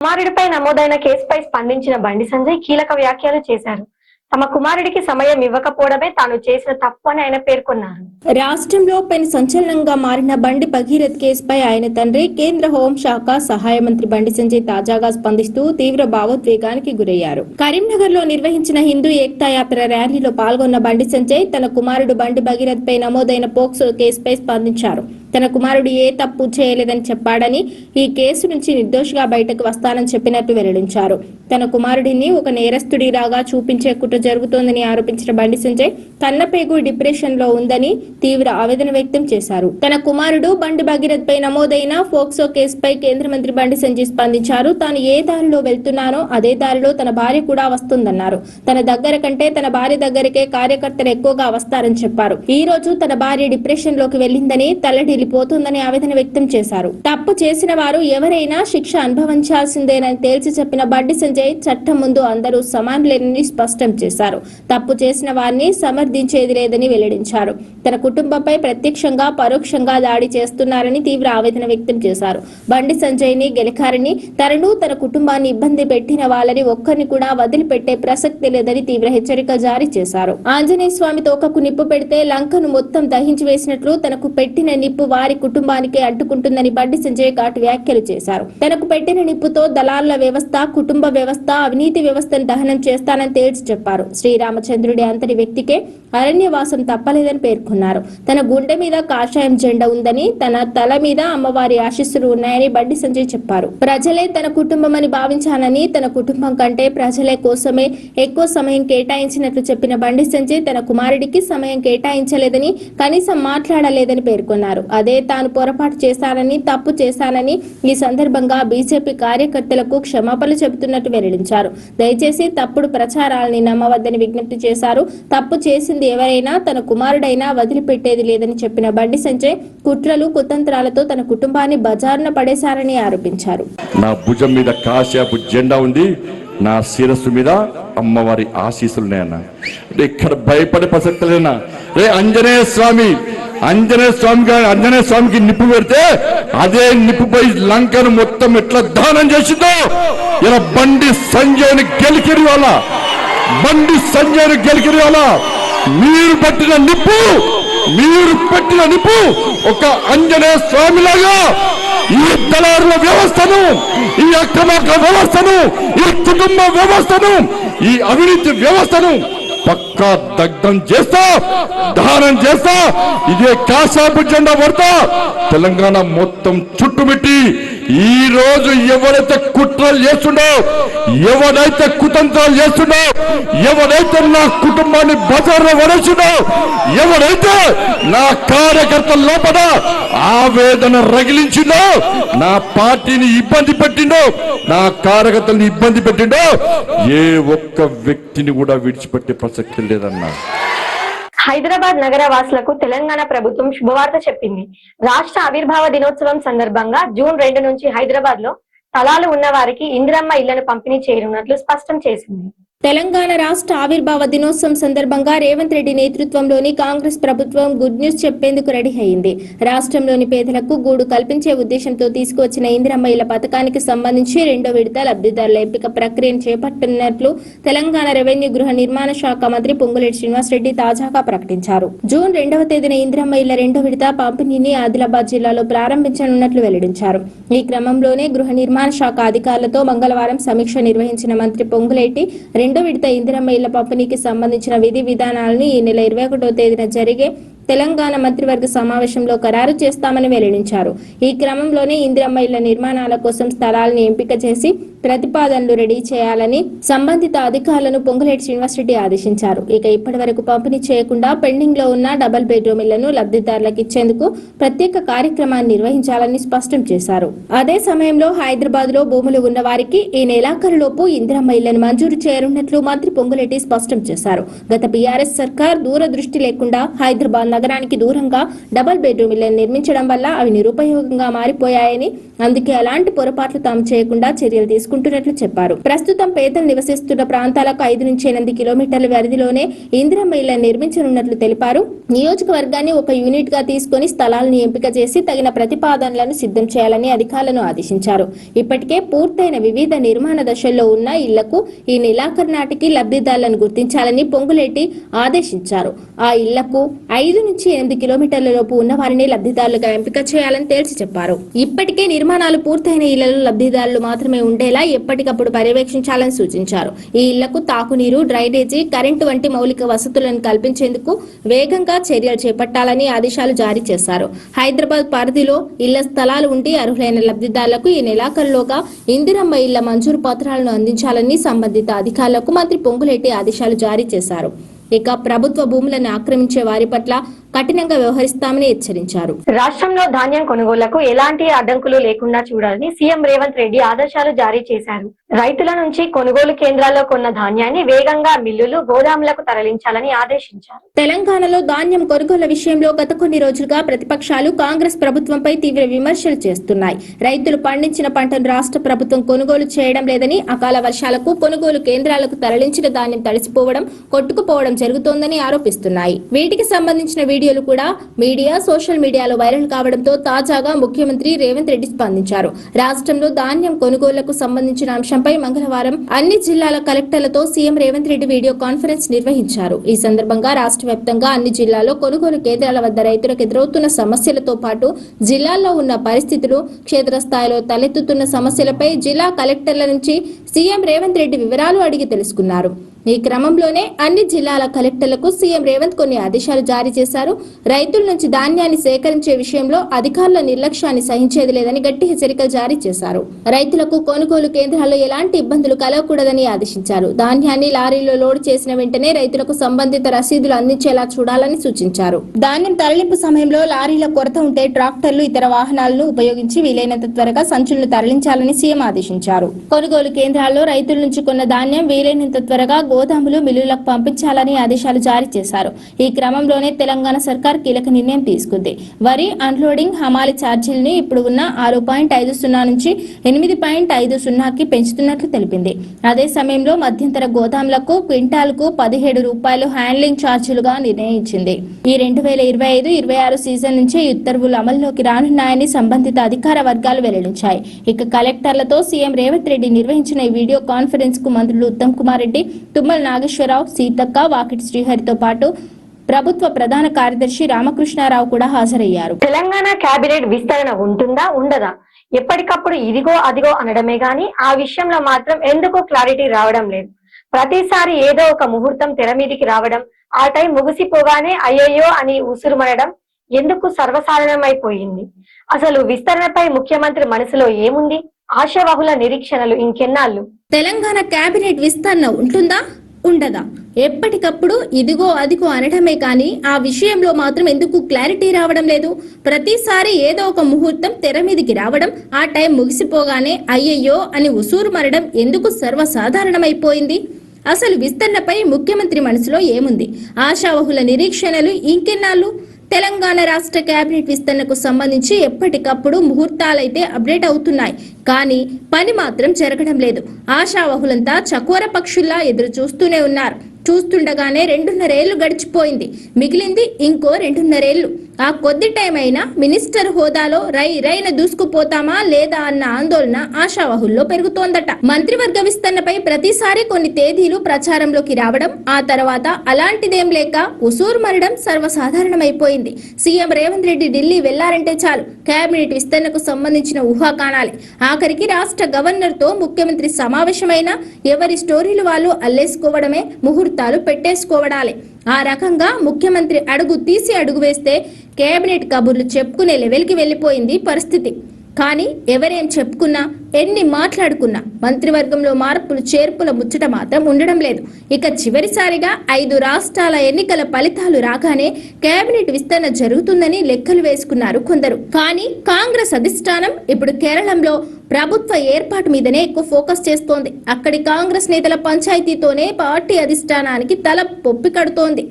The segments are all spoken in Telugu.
కుమారుడిపై నమోదైన కేసుపై స్పందించిన బండి సంజయ్ కీలక వ్యాఖ్యలు చేశారు. తమ కుమారుడికి సమయం ఇవ్వకపోవడమే తాను చేసిన తప్పు అని ఆయన పేర్కొన్నారు. రాష్ట్రంలో పెను సంచలనంగా మారిన బండి భగీరథ్ కేసుపై ఆయన తండ్రి కేంద్ర హోంశాఖ సహాయ మంత్రి బండి సంజయ్ తాజాగా స్పందిస్తూ తీవ్ర భావోద్వేగానికి గురయ్యారు. కరీంనగర్ లో నిర్వహించిన హిందూ ఏక్తా యాత్ర ర్యాలీలో పాల్గొన్న బండి సంజయ్ తన కుమారుడు బండి భగీరథ్ పై నమోదైన పోక్సో కేసుపై స్పందించారు. తన కుమారుడు ఏ తప్పు చేయలేదని చెప్పాడని, ఈ కేసు నుంచి నిర్దోషిగా బయటకు వస్తానని చెప్పినట్టు వెల్లడించారు. తన కుమారుడిని ఒక నేరస్తుడిలాగా చూపించే కుట్ర జరుగుతోందని ఆరోపించిన బండి సంజయ్ కన్నపేగు డిప్రెషన్ లో ఉందని తీవ్ర ఆవేదన వ్యక్తం చేశారు. తన కుమారుడు బండి భగీరథ్ పై నమోదైన పోక్సో కేసుపై కేంద్ర మంత్రి బండి సంజయ్ స్పందించారు. తాను ఏ దారిలో వెళ్తున్నానో అదే దారిలో తన భార్య కూడా వస్తుందన్నారు. తన దగ్గర కంటే తన భార్య దగ్గరికే కార్యకర్తలు ఎక్కువగా వస్తారని చెప్పారు. ఈ రోజు తన భార్య డిప్రెషన్ లోకి వెళ్లిందని, తల్లడిల్లిపోతుందని ఆవేదన వ్యక్తం చేశారు. తప్పు చేసిన వారు ఎవరైనా శిక్ష అనుభవించాల్సిందేనని తేల్చి చెప్పిన బండి సంజయ్ చట్టం ముందు అందరూ సమానులేనని స్పష్టం చేశారు. తప్పు చేసిన వారిని సమర్థించేది లేదని వెల్లడించారు. తన కుటుంబంపై ప్రత్యక్షంగా పరోక్షంగా దాడి చేస్తున్నారని తీవ్ర ఆవేదన వ్యక్తం చేశారు. బండి సంజయ్ ని గెలికారని, తనను తన కుటుంబాన్ని ఇబ్బంది పెట్టిన వాళ్ళని ఒక్కరిని కూడా వదిలిపెట్టే ప్రసక్తి లేదని తీవ్ర హెచ్చరిక జారీ చేశారు. ఆంజనేయ స్వామి తోకకు నిప్పు పెడితే లంకను మొత్తం దహించి వేసినట్లు తనకు పెట్టిన నిప్పు వారి కుటుంబానికి అడ్డుకుంటుందని బండి సంజయ్ ఘాటు వ్యాఖ్యలు చేశారు. తనకు పెట్టిన నిప్పుతో దళారుల వ్యవస్థ, కుటుంబ వ్యవస్థ, అవినీతి వ్యవస్థను దహనం చేస్తానని తేల్చి చెప్పారు. శ్రీరామచంద్రుడి అంతటి వ్యక్తికే అరణ్యవాసం తప్పలేదని పేర్కొన్నారు. తన గుండె మీద కాషాయం జెండా ఉందని, తన తల మీద అమ్మవారి ఆశీస్సులు ఉన్నాయని బండి సంజయ్ చెప్పారు. ప్రజలే తన కుటుంబం అని భావించానని, తన కుటుంబం కంటే ప్రజలే కోసమే ఎక్కువ సమయం కేటాయించినట్లు చెప్పిన బండి సంజయ్ తన కుమారుడికి సమయం కేటాయించలేదని, కనీసం మాట్లాడలేదని పేర్కొన్నారు. అదే తాను పొరపాటు చేశానని, తప్పు చేశానని ఈ సందర్భంగా బీజేపీ కార్యకర్తలకు క్షమాపణలు చెబుతున్నట్టు వెల్లడించారు. దయచేసి తప్పుడు ప్రచారాలని నమ్మవద్దని విజ్ఞప్తి చేశారు. తప్పు చేసింది ఎవరైనా తన కుమారుడైనా వదిలిపెట్టేది లేదని చెప్పిన బండి సంజయ్ కుట్రలు, కుతంత్రాలతో తన కుటుంబాన్ని బజారున పడేశారని ఆరోపించారు. నా భుజం మీద కాశాపు జెండా ఉంది, నా శిరస్సు మీద అమ్మవారి ఆశీస్సులున్నాయన్న. ఇక్కడ భయపడే ప్రసక్తి లేనా? రే ఆంజనేయ స్వామికి నిప్పు పెడితే అదే నిప్పుపై లంకను మొత్తం ఎట్లా దానం చేసిందో ఇలా బండి సంజయ్ని గెలికిరి వాళ్ళ మీరు పెట్టిన నిప్పు ఒక ఆంజనేయ స్వామిలాగా ఈ దళారుల వ్యవస్థను, ఈ అక్రమార్గ వ్యవస్థను, ఈ కుటుంబ వ్యవస్థను, ఈ అవినీతి వ్యవస్థను పక్కా దగ్ధం చేస్తా, దహనం చేస్తా, ఇదే కాషాపు జెండా పడతా తెలంగాణ మొత్తం చుట్టుమిట్టి ఈ రోజు ఎవరైతే కుట్రలు చేస్తుండో, ఎవరైతే కుతంత్రాలు చేస్తుండో, ఎవరైతే నా కుటుంబాన్ని బజార్లో పడేస్తుండో, ఎవరైతే నా కార్యకర్తల లోపల ఆవేదన రగిలించిండో, నా పార్టీని ఇబ్బంది పెట్టిండో, నా కార్యకర్తలను ఇబ్బంది పెట్టిండో, ఏ ఒక్క వ్యక్తిని కూడా విడిచిపెట్టే ప్రసక్తి లేదన్నా. హైదరాబాద్ నగర వాసులకు తెలంగాణ ప్రభుత్వం శుభవార్త చెప్పింది. రాష్ట్ర ఆవిర్భావ దినోత్సవం సందర్భంగా జూన్ 2 నుంచి హైదరాబాద్ లో స్థలాలు ఉన్న వారికి ఇందిరమ్మ ఇళ్లను పంపిణీ చేయనున్నట్లు స్పష్టం చేసింది. తెలంగాణ రాష్ట్ర ఆవిర్భావ దినోత్సవం సందర్భంగా రేవంత్ రెడ్డి నేతృత్వంలోని కాంగ్రెస్ ప్రభుత్వం గుడ్ న్యూస్ చెప్పేందుకు రెడీ అయింది. రాష్ట్రంలోని పేదలకు గూడు కల్పించే ఉద్దేశంతో తీసుకువచ్చిన ఇందిరమ్మ ఇళ్ల పథకానికి సంబంధించి 2వ విడత లబ్ధిదారుల ఎంపిక ప్రక్రియను చేపట్టనున్నట్లు తెలంగాణ రెవెన్యూ గృహ నిర్మాణ శాఖ మంత్రి పొంగులేటి శ్రీనివాసరెడ్డి తాజాగా ప్రకటించారు. జూన్ 2వ తేదీన ఇందిరమ్మ ఇళ్ల 2వ విడత పంపిణీని ఆదిలాబాద్ జిల్లాలో ప్రారంభించనున్నట్లు వెల్లడించారు. ఈ క్రమంలోనే గృహ నిర్మాణ శాఖ అధికారులతో మంగళవారం సమీక్ష నిర్వహించిన మంత్రి పొంగులేటి 2వ విడత ఇందిరమ్మ ఇళ్ల పంపిణీకి సంబంధించిన విధి విధానాలను ఈ నెల 21వ తేదీన జరిగే తెలంగాణ మంత్రివర్గ సమావేశంలో ఖరారు చేస్తామని వెల్లడించారు. ఈ క్రమంలోనే ఇందిరమ్మ ఇళ్ల నిర్మాణాల కోసం స్థలాలను ఎంపిక చేసి ప్రతిపాదనలు రెడీ చేయాలని సంబంధిత అధికారులను పొంగులేటి శ్రీనివాసరెడ్డి ఆదేశించారు. ఇక ఇప్పటి వరకు పంపిణీ చేయకుండా పెండింగ్ లో ఉన్న డబుల్ బెడ్రూమ్ ఇళ్లను లబ్ధిదారులకు ఇచ్చేందుకు ప్రత్యేక కార్యక్రమాన్ని నిర్వహించాలని స్పష్టం చేశారు. అదే సమయంలో హైదరాబాద్ లో భూములు ఉన్న వారికి ఈ నెలాఖరులోపు ఇందిరమ్మ ఇళ్లను మంజూరు చేయనున్నట్లు మంత్రి పొంగులేటి స్పష్టం చేశారు. గత బీఆర్ఎస్ సర్కార్ దూరదృష్టి లేకుండా హైదరాబాద్ నగరానికి దూరంగా డబుల్ బెడ్రూమ్ ఇళ్లను నిర్మించడం వల్ల అవి నిరుపయోగంగా మారిపోయాయని, అందుకే అలాంటి పొరపాట్లు తాము చేయకుండా చర్యలు తీసుకుంటున్నట్లు చెప్పారు. ప్రస్తుతం పేదలు నివసిస్తున్న ప్రాంతాలకు 5 నుంచి 8 కిలోమీటర్ల వ్యవధిలోనే ఇందిరమ్మ ఇళ్లను నిర్మించనున్నట్లు తెలిపారు. నియోజకవర్గాన్ని ఒక యూనిట్ గా తీసుకుని స్థలాలను ఎంపిక చేసి తగిన ప్రతిపాదనలను సిద్ధం చేయాలని అధికారులను ఆదేశించారు. ఇప్పటికే పూర్తయిన వివిధ నిర్మాణ దశల్లో ఉన్న ఇళ్లకు ఈ నెలాఖరు నాటికి లబ్ధిదారులను గుర్తించాలని పొంగులేటి ఆదేశించారు. ఆ ఇళ్లకు 5 నుంచి 8 కిలోమీటర్ల లోపు ఉన్న వారిని లబ్ధిదారులుగా ఎంపిక చేయాలని తేల్చి చెప్పారు. ఇప్పటికే నిర్మాణాలు పూర్తయిన ఇళ్లలో లబ్ధిదారులు మాత్రమే ఉండేలా ఎప్పటికప్పుడు పర్యవేక్షించాలని సూచించారు. ఈ ఇళ్లకు తాగునీరు, డ్రైనేజీ, కరెంటు వంటి మౌలిక వసతులను కల్పించేందుకు వేగంగా చర్యలు చేపట్టాలని ఆదేశాలు జారీ చేశారు. హైదరాబాద్ పరిధిలో ఇళ్ల స్థలాలు ఉండి అర్హులైన లబ్ధిదారులకు ఈ నెలాఖరులోగా ఇందిరమ్మ ఇళ్ల మంజూరు పత్రాలను అందించాలని సంబంధిత అధికారులకు మంత్రి పొంగులేటి ఆదేశాలు జారీ చేశారు. ఇక ప్రభుత్వ భూములను ఆక్రమించే వారి పట్ల కఠినంగా వ్యవహరిస్తామని హెచ్చరించారు. రాష్ట్రంలో ధాన్యం కొనుగోళ్లకు ఎలాంటి అడ్డంకులు లేకుండా చూడాలని సీఎం రేవంత్ రెడ్డి ఆదేశాలు జారీ చేశారు. రైతుల నుంచి కొనుగోలు కేంద్రాల్లో కొన్న ధాన్యాన్ని వేగంగా మిల్లులు, గోదాములకు తరలించాలని ఆదేశించారు. తెలంగాణలో ధాన్యం కొనుగోళ్ల విషయంలో గత కొన్ని రోజులుగా ప్రతిపక్షాలు కాంగ్రెస్ ప్రభుత్వంపై తీవ్ర విమర్శలు చేస్తున్నాయి. రైతులు పండించిన పంటను రాష్ట్ర ప్రభుత్వం కొనుగోలు చేయడం లేదని, అకాల వర్షాలకు కొనుగోలు కేంద్రాలకు తరలించిన ధాన్యం తడిసిపోవడం, కొట్టుకుపోవడం జరుగుతోందని ఆరోపిస్తున్నాయి. వీటికి సంబంధించిన వీడియోలు కూడా మీడియా, సోషల్ మీడియాలో వైరల్ కావడంతో తాజాగా ముఖ్యమంత్రి రేవంత్ రెడ్డి స్పందించారు. రాష్ట్రంలో ధాన్యం కొనుగోళ్లకు సంబంధించిన అంశంపై మంగళవారం అన్ని జిల్లాల కలెక్టర్లతో CM Revanth Reddy video conference నిర్వహించారు. ఈ సందర్భంగా రాష్ట్ర వ్యాప్తంగా అన్ని జిల్లాల్లో కొనుగోలు కేంద్రాల వద్ద రైతులకు ఎదురవుతున్న సమస్యలతో పాటు జిల్లాల్లో ఉన్న పరిస్థితులు, క్షేత్రస్థాయిలో తలెత్తుతున్న సమస్యలపై జిల్లా కలెక్టర్ల నుంచి సీఎం రేవంత్ రెడ్డి వివరాలు అడిగి తెలుసుకున్నారు. ఈ క్రమంలోనే అన్ని జిల్లాల కలెక్టర్లకు సీఎం రేవంత్ కొన్ని ఆదేశాలు జారీ చేశారు. రైతుల నుంచి ధాన్యాన్ని సేకరించే విషయంలో అధికారుల నిర్లక్ష్యాన్ని సహించేది లేదని గట్టి హెచ్చరికలు జారీ చేశారు. రైతులకు కొనుగోలు కేంద్రాల్లో ఎలాంటి ఇబ్బందులు కలగకూడదని ఆదేశించారు. ధాన్యాన్ని లారీలో లోడ్ చేసిన వెంటనే రైతులకు సంబంధిత రసీదులు అందించేలా చూడాలని సూచించారు. ధాన్యం తరలింపు సమయంలో లారీల కొరత ఉంటే ట్రాక్టర్లు, ఇతర వాహనాలను ఉపయోగించి వీలైనంత త్వరగా సంచులను తరలించాలని సీఎం ఆదేశించారు. కొనుగోలు కేంద్రాల్లో రైతుల నుంచి కొన్న ధాన్యం వీలైనంత త్వరగా గోదాములు, మిల్లులకు పంపించాలని ఆదేశాలు జారీ చేశారు. ఈ క్రమంలోనే తెలంగాణ సర్కార్ కీలక నిర్ణయం తీసుకుంది. వరి అన్లోడింగ్ హమాలి ఛార్జీలను ఇప్పుడు ఉన్న 6.50 నుంచి 8.50కి పెంచుతున్నట్లు తెలిపింది. అదే సమయంలో మధ్యంతర గోదాములకు క్వింటాల్కు 17 రూపాయలు హ్యాండ్లింగ్ ఛార్జీలుగా నిర్ణయించింది. ఈ 2025-26 సీజన్ నుంచే ఈ ఉత్తర్వులు అమల్లోకి రానున్నాయని సంబంధిత అధికార వర్గాలు వెల్లడించాయి. ఇక కలెక్టర్లతో సీఎం రేవంత్ రెడ్డి నిర్వహించిన ఈ వీడియో కాన్ఫరెన్స్ కు మంత్రులు ఉత్తమ్ కుమార్ రెడ్డి, తుమ్మల నాగేశ్వరరావు, సీతక్క, వాకిటి శ్రీహరితో పాటు ప్రభుత్వ ప్రధాన కార్యదర్శి రామకృష్ణారావు కూడా హాజరయ్యారు. తెలంగాణ కేబినెట్ విస్తరణ ఉంటుందా, ఉండదా? ఎప్పటికప్పుడు ఇదిగో అదిగో అనడమే గాని ఆ విషయంలో మాత్రం ఎందుకో క్లారిటీ రావడం లేదు. ప్రతిసారి ఏదో ఒక ముహూర్తం తెర మీదికి రావడం, ఆ టైం ముగిసిపోగానే అయ్యయ్యో అని ఉసురుమనడం ఎందుకు సర్వసాధారణమైపోయింది. అసలు విస్తరణపై ముఖ్యమంత్రి మనసులో ఏముంది? ఆశావహుల నిరీక్షణలు ఇంకెన్నాళ్ళు? తెలంగాణ కేబినెట్ విస్తరణ ఉంటుందా, ఉండదా? ఎప్పటికప్పుడు ఇదిగో అదిగో అనడమే కానీ ఆ విషయంలో మాత్రం ఎందుకు క్లారిటీ రావడం లేదు. ప్రతిసారి ఏదో ఒక ముహూర్తం తెర మీదికి రావడం, ఆ టైం ముగిసిపోగానే అయ్యయ్యో అని ఉసూరు మరడం ఎందుకు సర్వసాధారణమైపోయింది. అసలు విస్తరణపై ముఖ్యమంత్రి మనసులో ఏముంది? ఆశావహుల నిరీక్షణలు ఇంకెన్నాళ్ళు? తెలంగాణ రాష్ట్ర కేబినెట్ విస్తరణకు సంబంధించి ఎప్పటికప్పుడు ముహూర్తాలైతే అప్డేట్ అవుతున్నాయి, కానీ పని మాత్రం జరగడం లేదు. ఆశావహులంతా చకోర పక్షుల్లా ఎదురు చూస్తూనే ఉన్నారు. చూస్తుండగానే 2.5 ఏళ్లు గడిచిపోయింది. మిగిలింది ఇంకో 2.5 ఏళ్లు. ఆ కొద్ది టైం అయినా మినిస్టర్ హోదాలో రైన దూసుకుపోతామా లేదా అన్న ఆందోళన ఆశావహుల్లో పెరుగుతోందట. మంత్రివర్గ విస్తరణపై ప్రతిసారి కొన్ని తేదీలు ప్రచారంలోకి రావడం, ఆ తర్వాత అలాంటిదేం లేక ఉసూరు మరడం సర్వసాధారణమైపోయింది. సీఎం రేవంత్ రెడ్డి ఢిల్లీ వెళ్లారంటే చాలు కేబినెట్ విస్తరణకు సంబంధించిన ఊహాగానాలే. ఆఖరికి రాష్ట్ర గవర్నర్ తో ముఖ్యమంత్రి సమావేశమైన ఎవరి స్టోరీలు వాళ్ళు అల్లేసుకోవడమే, ముహూర్తాలు పెట్టేసుకోవడాలే. ఆ రకంగా ముఖ్యమంత్రి అడుగు తీసి అడుగు వేస్తే కేబినెట్ కబుర్లు చెప్పుకునే లెవెల్కి వెళ్లిపోయింది పరిస్థితి. కానీ ఎవరేం చెప్పుకున్నా, ఎన్ని మాట్లాడుకున్నా మంత్రివర్గంలో మార్పులు చేర్పుల ముచ్చట మాత్రం ఉండడం లేదు. ఇక చివరిసారిగా 5 రాష్ట్రాల ఎన్నికల ఫలితాలు రాగానే కేబినెట్ విస్తరణ జరుగుతుందని లెక్కలు వేసుకున్నారు కొందరు. కానీ కాంగ్రెస్ అధిష్టానం ఇప్పుడు కేరళంలో ప్రభుత్వ ఏర్పాటు మీదనే ఎక్కువ ఫోకస్ చేస్తోంది. అక్కడి కాంగ్రెస్ నేతల పంచాయతీతోనే పార్టీ అధిష్టానానికి తల పొప్పి కడుతోంది.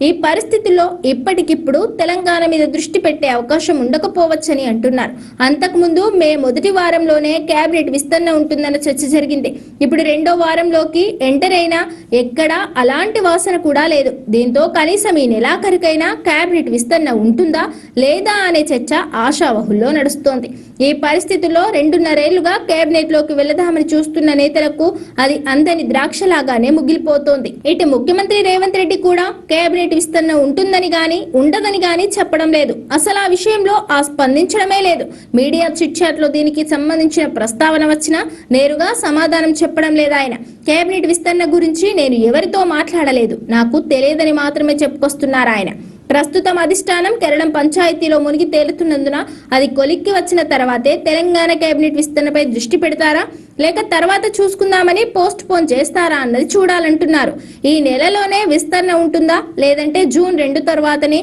ఈ పరిస్థితుల్లో ఇప్పటికిప్పుడు తెలంగాణ మీద దృష్టి పెట్టే అవకాశం ఉండకపోవచ్చని అంటున్నారు. అంతకుముందు మే మొదటి వారంలోనే కేబినెట్ విస్తరణ ఉంటుందన్న చర్చ జరిగింది. ఇప్పుడు రెండో వారంలోకి ఎంటర్ అయినా ఎక్కడా అలాంటి వాసన కూడా లేదు. దీంతో కనీసం ఈ నెలాఖరికైనా కేబినెట్ విస్తరణ ఉంటుందా లేదా అనే చర్చ ఆశావహుల్లో నడుస్తోంది. ఈ పరిస్థితుల్లో 2.5 ఏళ్లుగా కేబినెట్ లోకి వెళ్లదామని చూస్తున్న నేతలకు అది అందని ద్రాక్షలాగానే ముగిలిపోతోంది. ఇటు ముఖ్యమంత్రి రేవంత్ రెడ్డి కూడా కేబినెట్ విస్తరణ ఉంటుందని గాని ఉండదని గాని చెప్పడం లేదు. అసలు ఆ విషయంలో స్పందించడమే లేదు. మీడియా చిట్ చాట్ లో దీనికి సంబంధించిన ప్రస్తావన వచ్చినా నేరుగా సమాధానం చెప్పడం లేదు. ఆయన కేబినెట్ విస్తరణ గురించి నేను ఎవరితో మాట్లాడలేదు, నాకు తెలియదని మాత్రమే చెప్పుకొస్తున్నారు ఆయన. ప్రస్తుతం అధిష్టానం కేరళం పంచాయతీలో మునిగి తేలుతున్నందున అది కొలిక్కి వచ్చిన తర్వాతే తెలంగాణ కేబినెట్ విస్తరణపై దృష్టి పెడతారా లేక తర్వాత చూసుకుందామని పోస్ట్ పోన్ చేస్తారా అన్నది చూడాలంటున్నారు. ఈ నెలలోనే విస్తరణ ఉంటుందా లేదంటే జూన్ 2 తర్వాతనే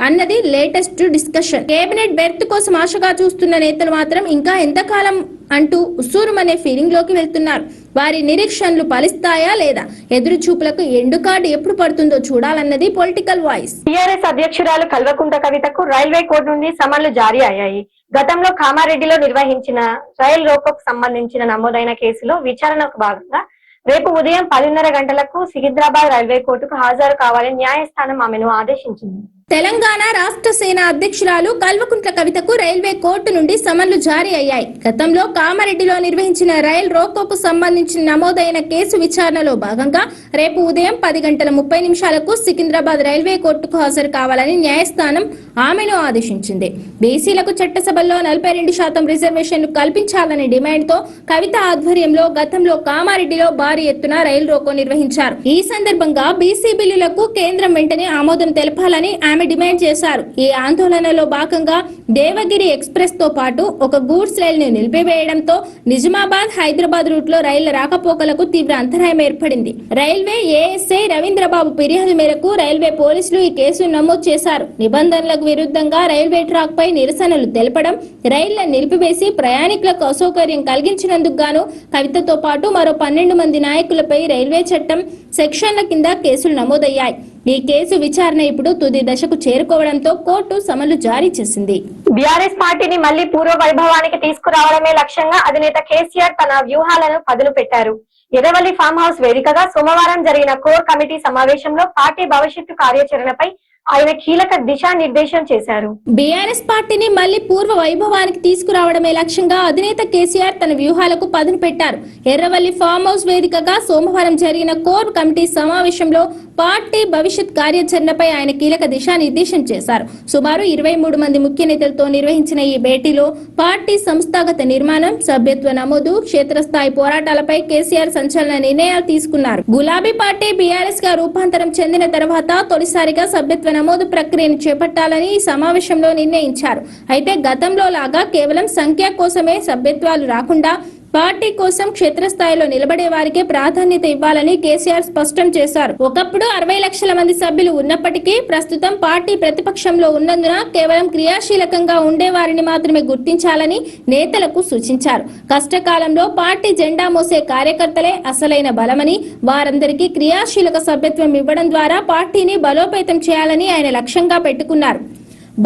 అన్నది లేటెస్ట్ డిస్కషన్. కేబినెట్ బెర్త్ కోసం ఆశగా చూస్తున్న నేతలు మాత్రం ఇంకా ఎంతకాలం అంటూ ఉసూరుమనే ఫీలింగ్ లోకి వెళ్తున్నారు. వారి నిరీక్షణలు ఫలిస్తాయా లేదా, ఎదురు చూపులకు ఎండు కార్డు ఎప్పుడు పడుతుందో చూడాలన్నది పొలిటికల్ వాయిస్. టీఆర్ఎస్ అధ్యక్షురాలు కల్వకుంట్ల కవితకు రైల్వే కోర్టు నుండి సమన్లు జారీ అయ్యాయి. గతంలో కామారెడ్డిలో నిర్వహించిన రైలు రోకోకు సంబంధించిన నమోదైన కేసులో విచారణకు భాగంగా రేపు ఉదయం 10:30 గంటలకు సికింద్రాబాద్ రైల్వే కోర్టుకు హాజరు కావాలని న్యాయస్థానం ఆమెను ఆదేశించింది. తెలంగాణ రాష్ట్ర సేన అధ్యక్షురాలు కల్వకుంట్ల కవితకు రైల్వే కోర్టు నుండి సమన్లు జారీ అయ్యాయి. గతంలో కామారెడ్డిలో నిర్వహించిన రైలు రోకోకు సంబంధించిన నమోదైన కేసు విచారణలో భాగంగా రేపు ఉదయం 10:30 సికింద్రాబాద్ రైల్వే కోర్టుకు హాజరు కావాలని న్యాయస్థానం ఆమెను ఆదేశించింది. బీసీలకు చట్టసభల్లో 42% రిజర్వేషన్లు కల్పించాలనే డిమాండ్తో కవిత ఆధ్వర్యంలో గతంలో కామారెడ్డిలో భారీ ఎత్తున రైలు రోకో నిర్వహించారు. ఈ సందర్భంగా బీసీ బిల్లులకు కేంద్రం వెంటనే ఆమోదం తెలపాలని ఆమె డిమాండ్ చేశారు. ఈ ఆందోళనలో భాగంగా దేవగిరి ఎక్స్ప్రెస్ తో పాటు ఒక గూడ్స్ రైలు ను నిలిపివేయడంతో నిజామాబాద్ హైదరాబాద్ రూట్ లో రైళ్ల రాకపోకలకు తీవ్ర అంతరాయం ఏర్పడింది. రైల్వే ఏఎస్ఐ రవీంద్రబాబు ఫిర్యాదు మేరకు రైల్వే పోలీసులు ఈ కేసును నమోదు చేశారు. నిబంధనలకు విరుద్ధంగా రైల్వే ట్రాక్ పై నిరసనలు తెలపడం, రైళ్లను నిలిపివేసి ప్రయాణికులకు అసౌకర్యం కలిగించినందుకు గాను కవితతో పాటు మరో 12 మంది నాయకులపై రైల్వే చట్టం సెక్షన్ల కింద కేసులు నమోదయ్యాయి. ఈ కేసు విచారణ ఇప్పుడు తుది దశకు చేరుకోవడంతో కోర్టు సమన్లు జారీ చేసింది. బీఆర్ఎస్ పార్టీని మళ్లీ పూర్వ వైభవానికి తీసుకురావడమే లక్ష్యంగా అధినేత కేసీఆర్ తన వ్యూహాలను పదును పెట్టారు. ఎర్రవల్లి ఫామ్ హౌస్ వేదికగా సోమవారం జరిగిన కోర్ కమిటీ సమావేశంలో పార్టీ భవిష్యత్తు కార్యాచరణపై ఆయన కీలక దిశానిర్దేశం చేశారు. బీఆర్ఎస్ పార్టీని మళ్లీ పూర్వ వైభవానికి తీసుకురావడమే లక్ష్యంగా అధినేత కేసీఆర్ తన వ్యూహాలకు పదును పెట్టారు. ఎర్రవల్లి ఫామ్ హౌస్ వేదికగా సోమవారం జరిగిన కోర్ కమిటీ సమావేశంలో పార్టీ భవిష్యత్ కార్యాచరణపై ఆయన కీలక దిశానిర్దేశం చేశారు. సుమారు 23 మంది ముఖ్య నేతలతో నిర్వహించిన ఈ భేటీలో పార్టీ సంస్థాగత నిర్మాణం, సభ్యత్వ నమోదు, క్షేత్రస్థాయి పోరాటాలపై కేసీఆర్ సంచలన నిర్ణయాలు తీసుకున్నారు. గులాబీ పార్టీ బీఆర్ఎస్ గా రూపాంతరం చెందిన తర్వాత తొలిసారిగా సభ్యత్వ నమోదు ప్రక్రియను చేపట్టాలని ఈ సమావేశంలో నిర్ణయించారు. అయితే గతంలో లాగా కేవలం సంఖ్య కోసమే సభ్యత్వాలు రాకుండా పార్టీ కోసం క్షేత్రస్థాయిలో నిలబడే వారికే ప్రాధాన్యత ఇవ్వాలని కేసీఆర్ స్పష్టం చేశారు. ఒకప్పుడు 60 లక్షల మంది సభ్యులు ఉన్నప్పటికీ ప్రస్తుతం పార్టీ ప్రతిపక్షంలో ఉన్నందున కేవలం క్రియాశీలకంగా ఉండే వారిని మాత్రమే గుర్తించాలని నేతలకు సూచించారు. కష్టకాలంలో పార్టీ జెండా మోసే కార్యకర్తలే అసలైన బలమని, వారందరికీ క్రియాశీలక సభ్యత్వం ఇవ్వడం ద్వారా పార్టీని బలోపేతం చేయాలని ఆయన లక్ష్యంగా పెట్టుకున్నారు.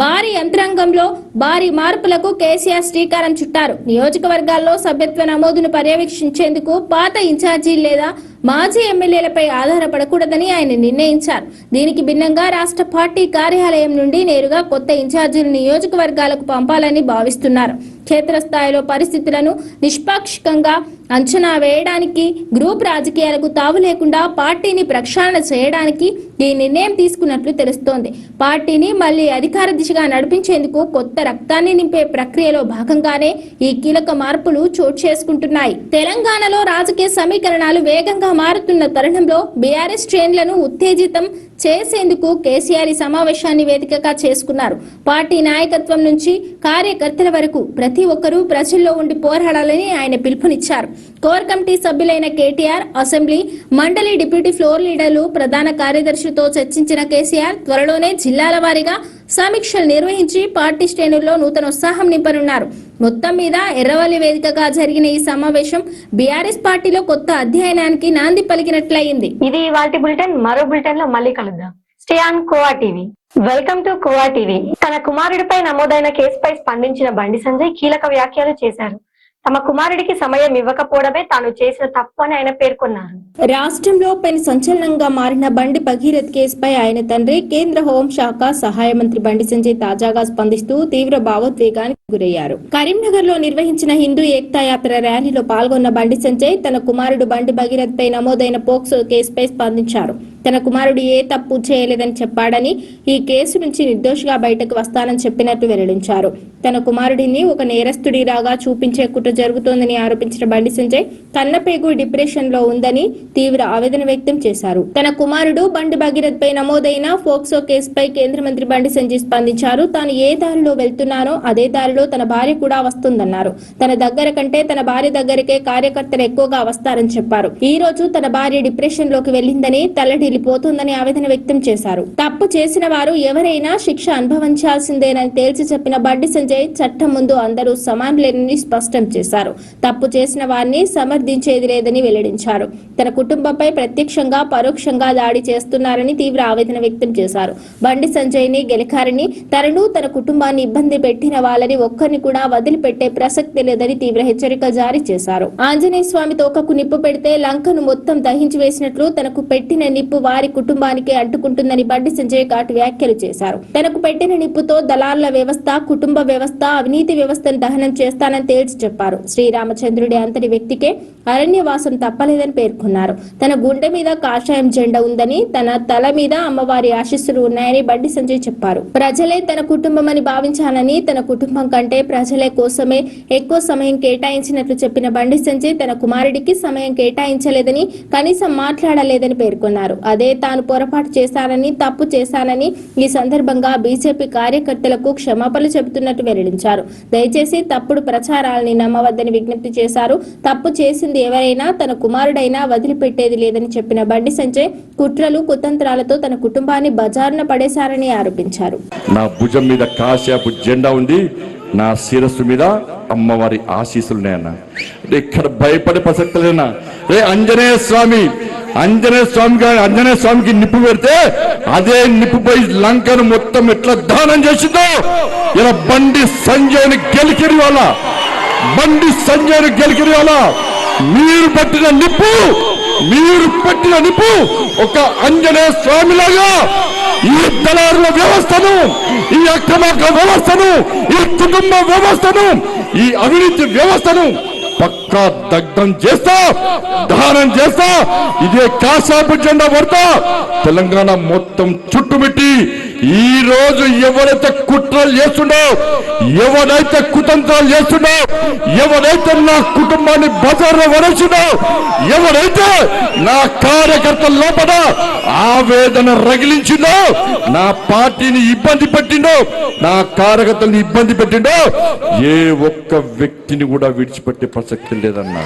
భారీ యంత్రాంగంలో భారీ మార్పులకు కేసీఆర్ శ్రీకారం చుట్టారు. నియోజకవర్గాల్లో సభ్యత్వ నమోదును పర్యవేక్షించేందుకు పాత ఇన్ఛార్జీలు లేదా మాజీ ఎమ్మెల్యేలపై ఆధారపడకూడదని ఆయన నిర్ణయించారు. దీనికి భిన్నంగా రాష్ట్ర పార్టీ కార్యాలయం నుండి నేరుగా కొత్త ఇన్ఛార్జీలు నియోజకవర్గాలకు పంపాలని భావిస్తున్నారు. క్షేత్రస్థాయిలో పరిస్థితులను నిష్పాక్షికంగా అంచనా వేయడానికి, గ్రూప్ రాజకీయాలకు తావు లేకుండా పార్టీని ప్రక్షాళన చేయడానికి ఈ నిర్ణయం తీసుకున్నట్లు తెలుస్తోంది. పార్టీని మళ్లీ అధికార దిశగా నడిపించేందుకు కొత్త రక్తాన్ని నింపే ప్రక్రియలో భాగంగానే ఈ కీలక మార్పులు చోటు చేసుకుంటున్నాయి. తెలంగాణలో రాజకీయ సమీకరణాలు వేగంగా మారుతున్న తరుణంలో బీఆర్ఎస్ శ్రేణులను ఉత్తేజితం చేసేందుకు కేసీఆర్ ఈ సమావేశాన్ని వేదికగా చేసుకున్నారు. పార్టీ నాయకత్వం నుంచి కార్యకర్తల వరకు ప్రతి ఒక్కరూ ప్రజల్లో ఉండి పోరాడాలని ఆయన పిలుపునిచ్చారు. కోర్ కమిటీ సభ్యులైన కేటీఆర్, అసెంబ్లీ, మండలి డిప్యూటీ ఫ్లోర్ లీడర్లు, ప్రధాన కార్యదర్శులతో చర్చించిన కేసీఆర్ త్వరలోనే జిల్లాల వారీగా సమీక్షలు నిర్వహించి పార్టీ శ్రేణుల్లో నూతన ఉత్సాహం నింపనున్నారు. మొత్తం మీద ఎర్రవల్లి వేదికగా జరిగిన ఈ సమావేశం బీఆర్ఎస్ పార్టీలో కొత్త అధ్యయనానికి నాంది పలికినట్లయింది. ఇది ఇవాల్టి బులెటిన్. మరో బులెటిన్ లో మళ్ళీ కలుద్దాం. Stay on khoa TV. Welcome to khoa TV. తన కుమారుడిపై నమోదైన కేసుపై స్పందించిన బండి సంజయ్ కీలక వ్యాఖ్యలు చేశారు. తమ కుమారుడికి సమయం ఇవ్వకపోవడమే తాను చేసిన తప్పు అని ఆయన పేర్కొన్నారు. రాష్ట్రంలో పెను సంచలనంగా మారిన బండి భగీరథ్ కేసుపై ఆయన తండ్రి కేంద్ర హోంశాఖ సహాయ మంత్రి బండి సంజయ్ తాజాగా స్పందిస్తూ తీవ్ర భావోద్వేగానికి గురయ్యారు. కరీంనగర్ లో నిర్వహించిన హిందూ ఏక్తా యాత్ర ర్యాలీలో పాల్గొన్న బండి సంజయ్ తన కుమారుడు బండి భగీరథ్ పై నమోదైన పోక్సో కేసుపై స్పందించారు. తన కుమారుడు ఏ తప్పు చేయలేదని చెప్పాడని, ఈ కేసు నుంచి నిర్దోషిగా బయటకు వస్తానని చెప్పినట్టు వెల్లడించారు. తన కుమారుడిని ఒక నేరస్తుడిలాగా చూపించే కుట్ర జరుగుతోందని ఆరోపించిన బండి సంజయ్ కన్నపేగు డిప్రెషన్ లో ఉందని తీవ్ర ఆవేదన వ్యక్తం చేశారు. తన కుమారుడు బండి భగీరథ్ పై నమోదైన పోక్సో కేసుపై కేంద్ర మంత్రి బండి సంజయ్ స్పందించారు. తాను ఏ దారిలో వెళ్తున్నానో అదే దారిలో తన భార్య కూడా వస్తుందన్నారు. తన దగ్గర కంటే తన భార్య దగ్గరికే కార్యకర్తలు ఎక్కువగా వస్తారని చెప్పారు. ఈ రోజు తన భార్య డిప్రెషన్ లోకి వెళ్లిందని, తల్లడిల్లిపోతుందని ఆవేదన వ్యక్తం చేశారు. తప్పు చేసిన వారు ఎవరైనా శిక్ష అనుభవించాల్సిందేనని తేల్చి చెప్పిన బండి సంజయ్ చట్టం ముందు అందరూ సమానులేనని స్పష్టం చేశారు. తప్పు చేసిన వారిని సమర్థించేది లేదని వెల్లడించారు. తన కుటుంబంపై ప్రత్యక్షంగా పరోక్షంగా దాడి చేస్తున్నారని తీవ్ర ఆవేదన వ్యక్తం చేశారు. బండి సంజయ్ ని గెలికారని, తనను తన కుటుంబాన్ని ఇబ్బంది పెట్టిన వాళ్ళని ఒక్కరిని కూడా వదిలిపెట్టే ప్రసక్తి లేదని తీవ్ర హెచ్చరిక జారీ చేశారు. ఆంజనేయ స్వామి తోకకు నిప్పు పెడితే లంకను మొత్తం దహించి వేసినట్లు తనకు పెట్టిన నిప్పు వారి కుటుంబానికి అంటుకుంటుందని బండి సంజయ్ ఘాటు వ్యాఖ్యలు చేశారు. తనకు పెట్టిన నిప్పుతో దళారుల వ్యవస్థ, కుటుంబ వ్యవస్థ, అవినీతి వ్యవస్థను దహనం చేస్తానని తేల్చి చెప్పారు. శ్రీరామచంద్రుడి అంతటి వ్యక్తికే అరణ్యవాసం తప్పలేదని పేర్కొన్నారు. తన గుండె మీద కాషాయం జెండా ఉందని, తన తల మీద అమ్మవారి ఆశీస్సులు ఉన్నాయని బండి సంజయ్ చెప్పారు. ప్రజలే తన కుటుంబం అని భావించాలని, తన కుటుంబం కంటే ప్రజలే కోసమే ఎక్కువ సమయం కేటాయించినట్లు చెప్పిన బండి సంజయ్ తన కుమారుడికి సమయం కేటాయించలేదని, కనీసం మాట్లాడలేదని పేర్కొన్నారు. అదే తాను పొరపాటు చేశానని, తప్పు చేశానని ఈ సందర్భంగా బీజేపీ కార్యకర్తలకు క్షమాపణలు చెబుతున్నట్టు వెల్లడించారు. దయచేసి తప్పుడు ప్రచారాలని నమ్మవద్దని విజ్ఞప్తి చేశారు. తప్పు చేసింది ఎవరైనా తన కుమారుడైనా వదిలిపెట్టేది లేదని చెప్పిన బండి సంజయ్ కుట్రలు, కుతంత్రాలతో తన కుటుంబాన్ని బజారున పడేశారని ఆరోపించారు. నా భుజం మీద కాశాపు జెండా ఉంది, నా శిరస్సు మీద అమ్మవారి ఆశీస్సులున్నాయన్న. ఇక్కడ భయపడే ప్రసక్తి లేనా? రే ఆంజనేయ స్వామికి నిప్పు పెడితే అదే నిప్పుపై లంకను మొత్తం ఎట్లా దానం చేసిందో ఇలా బండి సంజయ్ని గెలికిరి వాళ్ళ మీరు పెట్టిన నిప్పు ఒక ఆంజనేయ స్వామిలాగా ఈ దళారుల వ్యవస్థను, ఈ అక్రమార్గ వ్యవస్థను, ఈ కుటుంబ వ్యవస్థను, ఈ అవినీతి వ్యవస్థను పక్కా దగ్ధం చేస్తా, దహనం చేస్తా, ఇదే కాశాపు జెండా పడతా తెలంగాణ మొత్తం చుట్టుమిట్టి ఈ రోజు ఎవరైతే కుట్రలు చేస్తుండో, ఎవరైతే కుతంత్రాలు చేస్తుండో, ఎవరైతే నా కుటుంబాన్ని బజార్లో వరచుండో, ఎవరైతే నా కార్యకర్తల లోపల ఆవేదన రగిలించిండో, నా పార్టీని ఇబ్బంది పెట్టిండో, నా కార్యకర్తల్ని ఇబ్బంది పెట్టిండో, ఏ ఒక్క వ్యక్తిని కూడా విడిచిపెట్టే ప్రసక్తి లేదన్నా.